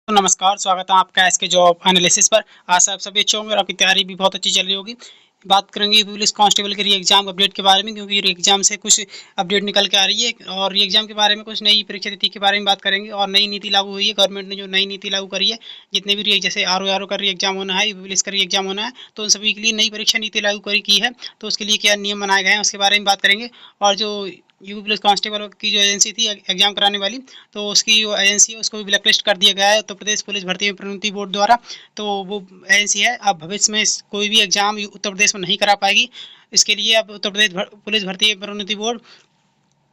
तो नमस्कार, स्वागत है आपका एसके जॉब एनालिसिस पर। आशा आप सभी अच्छे होंगे और आपकी तैयारी भी बहुत अच्छी चल रही होगी। बात करेंगे पुलिस कांस्टेबल के री एग्जाम अपडेट के बारे में, क्योंकि री एग्जाम से कुछ अपडेट निकल के आ रही है और री एग्जाम के बारे में कुछ नई परीक्षा तिथि के बारे में बात करेंगे। और नई नीति लागू हुई है, गवर्नमेंट ने जो नई नीति लागू करी है, जितने भी जैसे आर का री एग्जाम होना है, पुलिस का री एग्जाम होना है, तो उन सभी के लिए नई परीक्षा नीति लागू की है। तो उसके लिए क्या नियम बनाए गए हैं उसके बारे में बात करेंगे। और जो यूपी पुलिस कांस्टेबल की जो एजेंसी थी एग्जाम कराने वाली, तो उसकी जो एजेंसी है उसको भी ब्लैक लिस्ट कर दिया गया है उत्तर प्रदेश पुलिस भर्ती प्रोन्नति बोर्ड द्वारा। तो वो एजेंसी है अब भविष्य में कोई भी एग्जाम उत्तर प्रदेश में नहीं करा पाएगी। इसके लिए अब उत्तर प्रदेश पुलिस भर्ती प्रोन्नति बोर्ड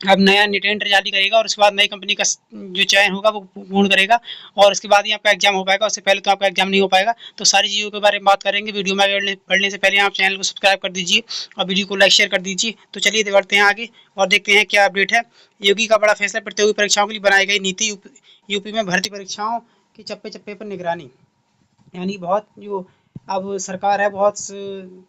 अब नया टेंडर जारी करेगा और उसके बाद नई कंपनी का जो चयन होगा वो पूर्ण करेगा और उसके बाद ही आपका एग्जाम हो पाएगा। उससे पहले तो आपका एग्जाम नहीं हो पाएगा। तो सारी चीज़ों के बारे में बात करेंगे। वीडियो में बढ़ने से पहले आप चैनल को सब्सक्राइब कर दीजिए और वीडियो को लाइक शेयर कर दीजिए। तो चलिए बढ़ते हैं आगे और देखते हैं क्या अपडेट है। योगी का बड़ा फैसला, प्रतियोगी परीक्षाओं के लिए बनाई गई नीति, यूपी में भर्ती परीक्षाओं की चप्पे चप्पे पर निगरानी। यानी बहुत जो अब सरकार है बहुत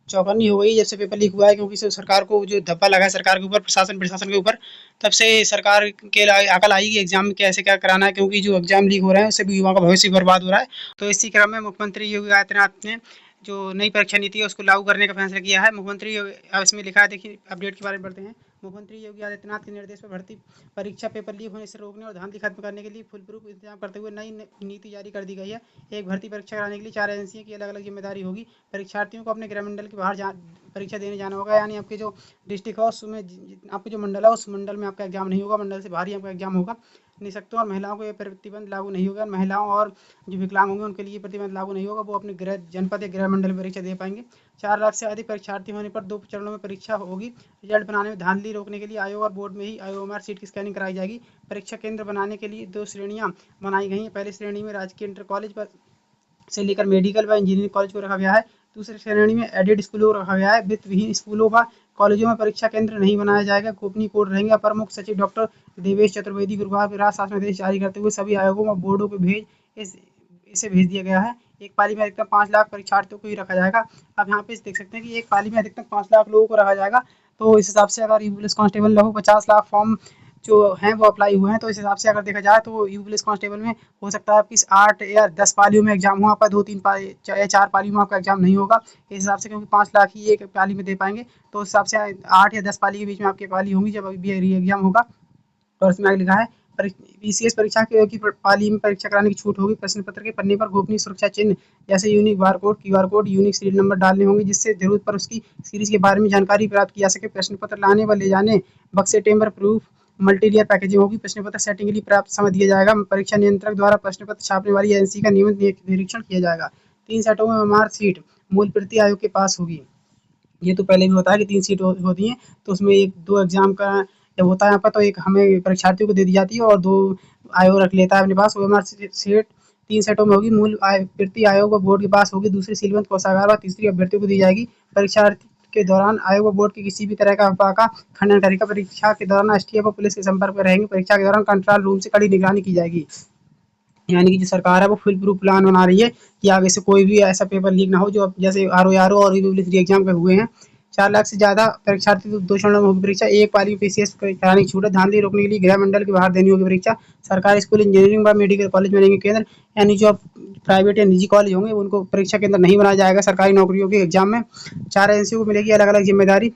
चौकन्नी हो गई जब से पेपर लीक हुआ है, क्योंकि सरकार को जो धब्बा लगा है सरकार के ऊपर, प्रशासन के ऊपर, तब से सरकार के अकल आई कि एग्जाम में कैसे क्या कराना है, क्योंकि जो एग्जाम लीक हो रहे हैं उससे भी युवाओं का भविष्य बर्बाद हो रहा है। तो इसी क्रम में मुख्यमंत्री योगी आदित्यनाथ ने जो नई परीक्षा नीति है उसको लागू करने का फैसला किया है। मुख्यमंत्री इसमें लिखा है, देखिए अपडेट के बारे में बढ़ते हैं। मुख्यमंत्री योगी आदित्यनाथ के निर्देश पर भर्ती परीक्षा पेपर लीक होने से रोकने और धांधली खत्म करने के लिए फुल प्रूफ इंतजाम करते हुए नई नीति जारी कर दी गई है। एक भर्ती परीक्षा कराने के लिए 4 एजेंसियों की अलग अलग जिम्मेदारी होगी। परीक्षार्थियों को अपने गृह मंडल के बाहर परीक्षा देने जाना होगा। यानी आपके जो डिस्ट्रिक्ट है उसमें आपके जो मंडल है उस मंडल में आपका एग्जाम नहीं होगा, मंडल से बाहर ही आपका एग्जाम होगा। निःशक्तों और महिलाओं को ये प्रतिबंध लागू नहीं होगा। महिलाओं और जो विकलांग होंगे उनके लिए प्रतिबंध लागू नहीं होगा, वो अपने गृह जनपद या गृह मंडल में परीक्षा दे पाएंगे। 4 लाख से अधिक परीक्षार्थी होने पर 2 चरणों में परीक्षा होगी। रिजल्ट बनाने में धांधली रोकने के लिए आयोग और बोर्ड में ही OMR सीट की स्कैनिंग कराई जाएगी। परीक्षा केंद्र बनाने के लिए 2 श्रेणियां बनाई गई हैं। पहली श्रेणी में राजकीय इंटर कॉलेज पर से लेकर मेडिकल व इंजीनियरिंग कॉलेज को रखा गया है। दूसरी श्रेणी में एडेड स्कूलों को रखा गया है। वित्त विहीन स्कूलों व कॉलेजों में परीक्षा केंद्र नहीं बनाया जाएगा। गोपनीय कोड रहेंगे। अपर मुख्य सचिव डॉक्टर देवेश चतुर्वेदी गुरुवार की रात शासनादेश जारी करते हुए सभी आयोगों व बोर्डों को इसे भेज दिया गया है। एक पाली में अधिकतम 5 लाख परीक्षार्थियों को ही रखा जाएगा। अब यहाँ पे देख सकते हैं कि एक पाली में अधिकतम 5 लाख लोगों को रखा जाएगा। तो इस हिसाब से अगर पुलिस कांस्टेबल लगभग 50 लाख फॉर्म जो हैं वो अप्लाई हुए हैं, तो इस हिसाब से अगर देखा जाए तो यू पुलिस कांस्टेबल में हो सकता है आपकी 8 या 10 पालियों में एग्जाम हो, आपका 2-3 या 4 पालियों में आपका एग्जाम नहीं होगा इस हिसाब से, क्योंकि 5 लाख ही एक पाली में दे पाएंगे। तो उस हिसाब से 8 या 10 पाली के बीच में आपकी पाली होंगी जब अभी री एग्जाम होगा। और इसमें आगे लिखा है PCS परीक्षा की पाली में परीक्षा कराने की छूट होगी। प्रश्न पत्र के पन्ने पर गोपनीय सुरक्षा चिन्ह जैसे unique barcode, QR code, unique serial number डालने होंगे, जिससे जरूरत पर उसकी सीरीज के बारे में जानकारी प्राप्त की जा सके। प्रश्न पत्र लाने व ले जाने, बक्से, टेम्पर प्रूफ, मल्टीलेयर पैकेजिंग होगी। प्रश्न पत्र सेटिंग के लिए पर्याप्त समय दिया जाएगा। परीक्षा नियंत्रक द्वारा प्रश्न पत्र छापने वाली एजेंसी का नियमित निरीक्षण किया जाएगा। 3 सेटों में OMR सीट मूल प्रति आयोग के पास होगी। ये तो पहले भी होता है कि 3 सीट होती हैं, तो उसमें 1-2 एग्जाम का जब होता है यहाँ पर, तो एक हमें परीक्षार्थियों को दे दी जाती है और 2 आयोग रख लेता है अपने पास। OMR सीट 3 सेटों में होगी। मूल प्रति आयोग व बोर्ड के पास होगी। दूसरी सीलबंद कोषागार व तीसरी अभ्यर्थियों को दी जाएगी। परीक्षार्थी के दौरान आयोग व बोर्ड की किसी भी तरह का अफवाह का खंडन करेगा। परीक्षा के दौरान STF व पुलिस के संपर्क में रहेंगे। परीक्षा के दौरान कंट्रोल रूम से कड़ी निगरानी की जाएगी। यानी कि जो सरकार है वो फुल प्रूफ प्लान बना रही है कि आगे से कोई भी ऐसा पेपर लीक ना हो जो जैसे RO और री एग्जाम के हुए हैं। 4 लाख से ज़्यादा परीक्षार्थी 2 चरणों में होगी परीक्षा। एक पाली में PCS कराने की छूट है। धांधली रोकने के लिए गृह मंडल के बाहर देनी होगी परीक्षा। सरकारी स्कूल, इंजीनियरिंग व मेडिकल कॉलेज बनेंगे केंद्र। यानी जो प्राइवेट या निजी कॉलेज होंगे उनको परीक्षा केंद्र नहीं बनाया जाएगा सरकारी नौकरियों के एग्जाम में। 4 एजेंसियों को मिलेगी अलग अलग जिम्मेदारी।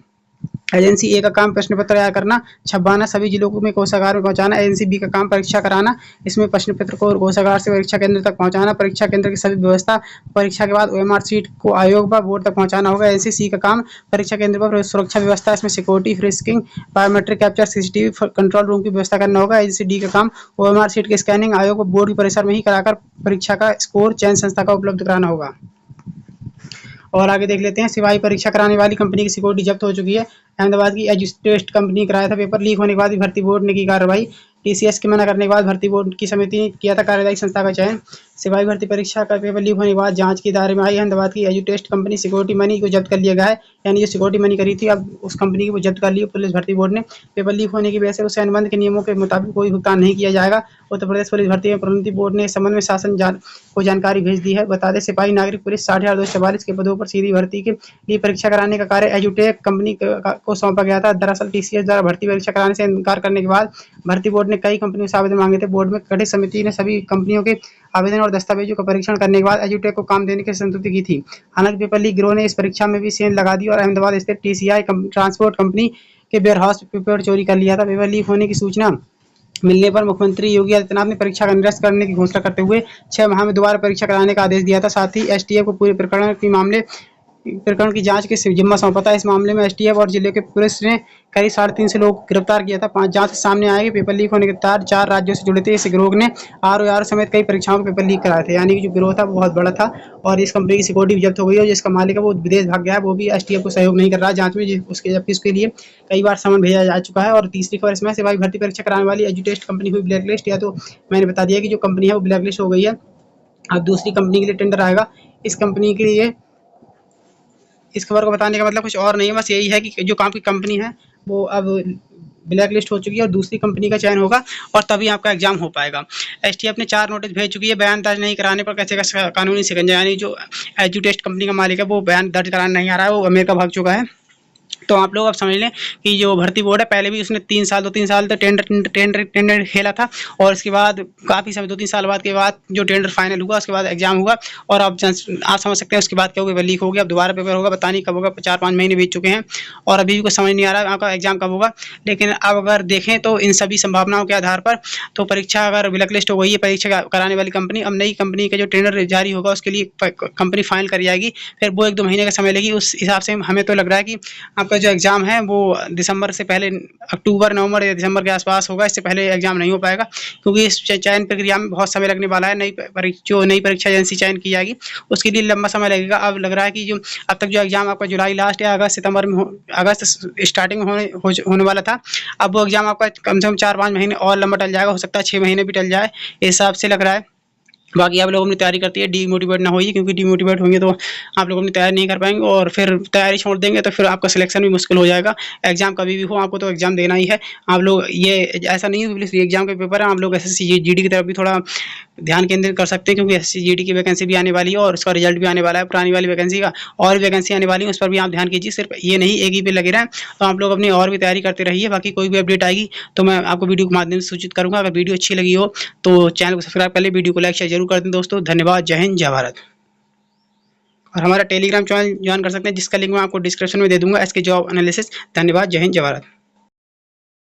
एजेंसी ए का काम प्रश्न पत्र तैयार करना, छपवाना, सभी जिलों में कोषागार में पहुंचाना। एजेंसी बी का काम परीक्षा कराना, इसमें प्रश्न पत्र को कोषागार से परीक्षा केंद्र तक पहुंचाना। परीक्षा केंद्र की सभी व्यवस्था परीक्षा के बाद OMR सीट को आयोग व बोर्ड तक पहुंचाना होगा। एजेंसी सी का काम परीक्षा केंद्र पर सुरक्षा व्यवस्था, इसमें security, frisking, biometric capture, CCTV control room की व्यवस्था करना होगा। एजेंसी डी का काम OMR सीट की स्कैनिंग आयोग व बोर्ड के परिसर में ही कराकर परीक्षा का स्कोर चयन संस्था का उपलब्ध कराना होगा। और आगे देख लेते हैं। सिपाही परीक्षा कराने वाली कंपनी की सिक्योरिटी जब्त हो चुकी है। अहमदाबाद की एजुटेस्ट कंपनी कराया था पेपर लीक होने के बाद भी भर्ती बोर्ड ने की कार्रवाई। TCS के मना करने के बाद भर्ती बोर्ड की समिति ने किया था कार्यदायी संस्था का चयन। सिपाही भर्ती परीक्षा का पेपर लीक होने के बाद जांच के दायरे में आई अहमदाबाद की एजुटेस्ट कंपनी सिक्योरिटी मनी को जब्त कर लिया गया है। यानी जो सिक्योरिटी मनी करी थी अब उस कंपनी को जब्त कर लिया पुलिस भर्ती बोर्ड ने। पेपर लीक होने की वजह से उसे अनुबंध के नियमों के मुताबिक कोई भुगतान नहीं किया जाएगा। उत्तर प्रदेश पुलिस भर्ती एवं प्रोन्नति बोर्ड ने इस संबंध में शासन को जानकारी भेज दी है। बता दें सिपाही नागरिक पुलिस 60,244 के पदों पर सीधी भर्ती के लिए परीक्षा कराने का कार्य एजुटेक कंपनी को सौंपा गया था। दरअसल टीसीएस द्वारा भर्ती परीक्षा कराने से इनकार करने के बाद भर्ती बोर्ड ने कई कंपनियों से आवेदन मांगे थे। बोर्ड में गठित समिति ने सभी कंपनियों के आवेदन और दस्तावेजों का परीक्षण करने के बाद एजुटेक को काम देने की संतुष्टि की थी। हालांकि पेपर लीक गिरोह ने इस परीक्षा में भी सेंध लगा दी और अहमदाबाद स्थित टीसीआई ट्रांसपोर्ट कंपनी के वेयरहाउस पेपर चोरी कर लिया था। पेपर लीक होने की सूचना मिलने पर मुख्यमंत्री योगी आदित्यनाथ ने परीक्षा का निरस्त करने की घोषणा करते हुए 6 माह में दोबारा परीक्षा कराने का आदेश दिया था। साथ ही एसटीएफ को पूरे प्रकरण की जांच के जिम्मा सौंपा था। इस मामले में एसटीएफ और जिले के पुलिस ने करीब 350 लोग गिरफ्तार किया था। 5 जांच सामने आए कि पेपर लीक होने के तार 4 राज्यों से जुड़े थे। इस गिरोह ने आरओआर समेत कई परीक्षाओं के पेपर लीक कराए थे। यानी कि जो गिरोह था वो बहुत बड़ा था और इस कंपनी की सिक्योरिटी भी जब्त हो गई है। जिसका मालिक है वो विदेश भाग गया है, वो भी एसटीएफ को सहयोग नहीं कर रहा है जांच में, जबकि उसके लिए कई बार समन भेजा जा चुका है। और तीसरी खबर इसमें सिपाही भर्ती परीक्षा कराने वाली एजुटेस्ट कंपनी हुई ब्लैकलिस्ट। या तो मैंने बता दिया कि जो कंपनी है वो ब्लैकलिस्ट हो गई है। अब दूसरी कंपनी के लिए टेंडर आएगा। इस कंपनी के लिए इस खबर को बताने का मतलब कुछ और नहीं है, बस यही है कि जो काम की कंपनी है वो अब ब्लैक लिस्ट हो चुकी है और दूसरी कंपनी का चयन होगा और तभी आपका एग्जाम हो पाएगा। एसटीएफ ने 4 नोटिस भेज चुकी है। बयान दर्ज नहीं कराने पर कैसे कानूनी शिकंजा, यानी जो एजुटेस्ट कंपनी का मालिक है वो बयान दर्ज कराने नहीं आ रहा है, वो अमेरिका भाग चुका है। तो आप लोग अब समझ लें कि जो भर्ती बोर्ड है पहले भी उसने 2-3 साल तो टेंडर खेला था और उसके बाद काफ़ी समय 2-3 साल बाद के बाद जो टेंडर फाइनल हुआ उसके बाद एग्जाम हुआ और अब आप समझ सकते हैं उसके बाद क्या होगा, लीक हो गया। अब दोबारा पेपर होगा, पता नहीं कब होगा। 4-5 महीने बीत चुके हैं और अभी भी कुछ समझ नहीं आ रहा आपका एग्जाम कब होगा। लेकिन अब अगर देखें तो इन सभी संभावनाओं के आधार पर तो परीक्षा अगर ब्लैकलिस्ट हो गई है परीक्षा कराने वाली कंपनी, अब नई कंपनी का जो टेंडर जारी होगा उसके लिए कंपनी फाइनल कर जाएगी। फिर वो 1-2 महीने का समय लेगी। उस हिसाब से हमें तो लग रहा है कि आपका जो एग्ज़ाम है वो दिसंबर से पहले, अक्टूबर, नवंबर या दिसंबर के आसपास होगा। इससे पहले एग्ज़ाम नहीं हो पाएगा क्योंकि इस चयन प्रक्रिया में बहुत समय लगने वाला है। नई परीक्षा एजेंसी चयन की जाएगी उसके लिए लंबा समय लगेगा। अब लग रहा है कि जो अब तक जो एग्ज़ाम आपका जुलाई लास्ट या अगस्त स्टार्टिंग में होने वाला था, अब वो एग्ज़ाम आपका कम से कम 4-5 महीने और लंबा टल जाएगा। हो सकता है 6 महीने भी टल जाए, इस हिसाब से लग रहा है। बाकी आप लोग अपनी तैयारी करती है, डीमोटिवेट ना होइए क्योंकि डीमोटिवेट होंगे तो आप लोग अपनी तैयारी नहीं कर पाएंगे और फिर तैयारी छोड़ देंगे तो फिर आपका सिलेक्शन भी मुश्किल हो जाएगा। एग्जाम कभी भी हो आपको तो एग्जाम देना ही है। आप लोग ये ऐसा नहीं है कि एग्जाम के पेपर है, आप लोग एसएससी जीडी की तरफ भी थोड़ा ध्यान केंद्रित कर सकते हैं क्योंकि एसएससी जीडी की वैकेंसी भी आने वाली है और उसका रिजल्ट भी आने वाला है। पुरानी वाली वैकेंसी का और वैकेंसी आने वाली है, उस पर भी आप ध्यान कीजिए। सिर्फ ये नहीं एक ही पे लगे रहें, तो आप लोग अपनी और भी तैयारी करते रहिए। बाकी कोई भी अपडेट आएगी तो मैं आपको वीडियो के माध्यम से सूचित करूँगा। अगर वीडियो अच्छी लगी हो तो चैनल को सब्सक्राइब कर ले, वीडियो को लाइक शेयर जरूर कर दें दोस्तों। धन्यवाद। जय हिंद, जय भारत। और हमारा टेलीग्राम चैनल ज्वाइन कर सकते हैं जिसका लिंक मैं आपको डिस्क्रिप्शन में दे दूंगा, एसके जॉब एनालिसिस। धन्यवाद। जय हिंद, जय भारत।